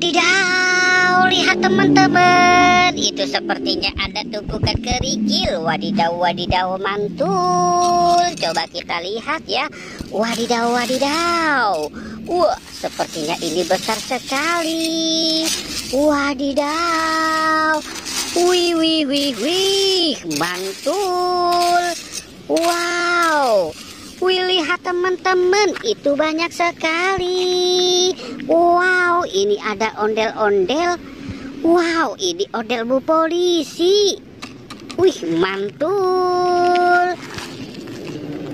Wadidaw, lihat teman-teman, itu sepertinya ada tumpukan kerikil. Wadidaw, wadidaw, mantul. Coba kita lihat ya. Wadidaw, wadidaw. Wah, sepertinya ini besar sekali. Wadidaw. Wih, wih, wih, wih, mantul. Wow. Wih, lihat teman-teman, itu banyak sekali. Wow, ini ada ondel-ondel. Wow, ini ondel Bu Polisi. Wih, mantul.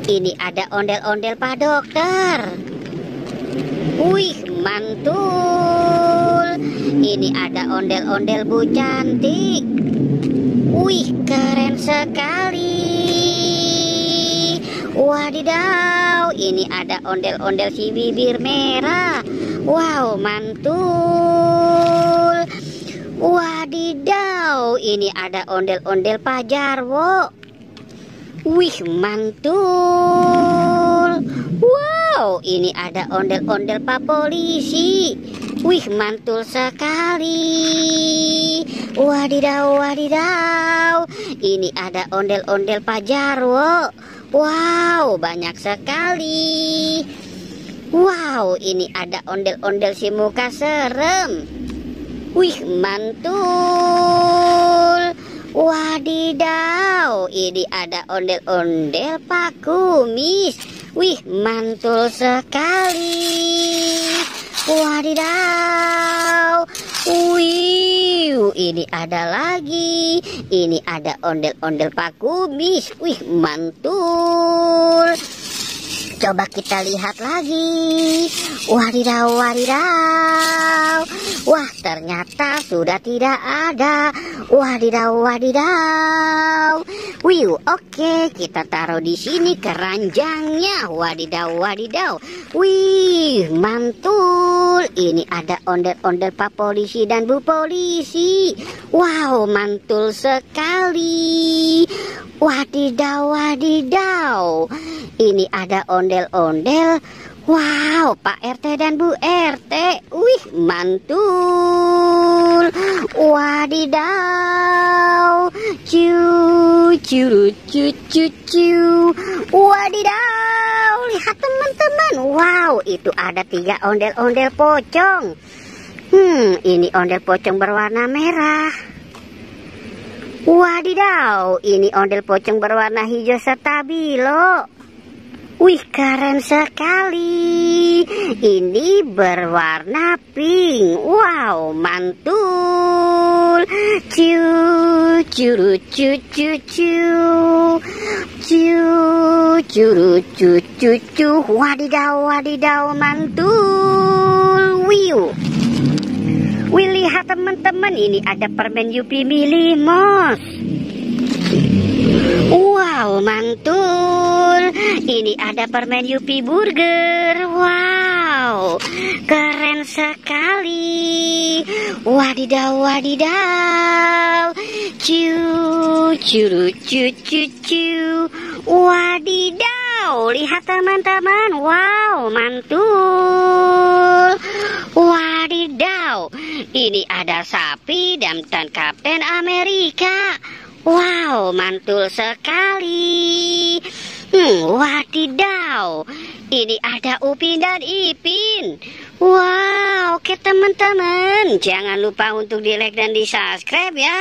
Ini ada ondel-ondel Pak Dokter. Wih, mantul. Ini ada ondel-ondel Bu Cantik. Wih, keren sekali. Wadidaw, ini ada ondel-ondel si bibir merah. Wow, mantul. Wadidaw, ini ada ondel-ondel Pak Jarwo. Wih, mantul. Wow, ini ada ondel-ondel Pak Polisi. Wih, mantul sekali. Wadidaw, wadidaw. Ini ada ondel-ondel Pak Jarwo. Wow, banyak sekali. Wow, ini ada ondel-ondel si muka serem. Wih, mantul. Wadidaw, ini ada ondel-ondel Pak Kumis. Wih, mantul sekali. Wadidaw. Wih, ini ada lagi. Ini ada ondel-ondel Pak Kumis. Wih, mantul. Coba kita lihat lagi. Wadidaw, wadidaw. Wah, ternyata sudah tidak ada. Wadidaw, wadidaw. Wih, oke, kita taruh di sini keranjangnya. Wadidaw, wadidaw. Wih, mantul. Ini ada ondel-ondel Pak Polisi dan Bu Polisi. Wow, mantul sekali. Wadidaw, wadidaw. Ini ada ondel-ondel. Wow, Pak RT dan Bu RT. Wih, mantul. Wadidaw. Cu, cu, cu, cu, cu. Wadidaw. Lihat teman-teman. Wow, itu ada 3 ondel-ondel pocong. Ini ondel pocong berwarna merah. Wadidaw, ini ondel pocong berwarna hijau stabilo. Wih, keren sekali. Ini berwarna pink. Wow, mantul. Cu, curu, cu, cu, cu. Cu, curu, cu, cu, cu. Wadidaw, wadidaw, mantul. Wiu. Wih, lihat teman-teman, ini ada permen Yupi Mili Mos. Wow, mantul. Ini ada permen Yupi Burger. Wow, keren sekali. Wadidaw, wadidaw. Cu, curu, cu, cu, cu. Wadidaw, lihat teman-teman. Wow, mantul. Wadidaw, ini ada sapi dan Kapten Amerika. Wow, mantul sekali. Wadidaw, ini ada Upin dan Ipin. Wow, oke teman-teman, jangan lupa untuk di like dan di subscribe ya.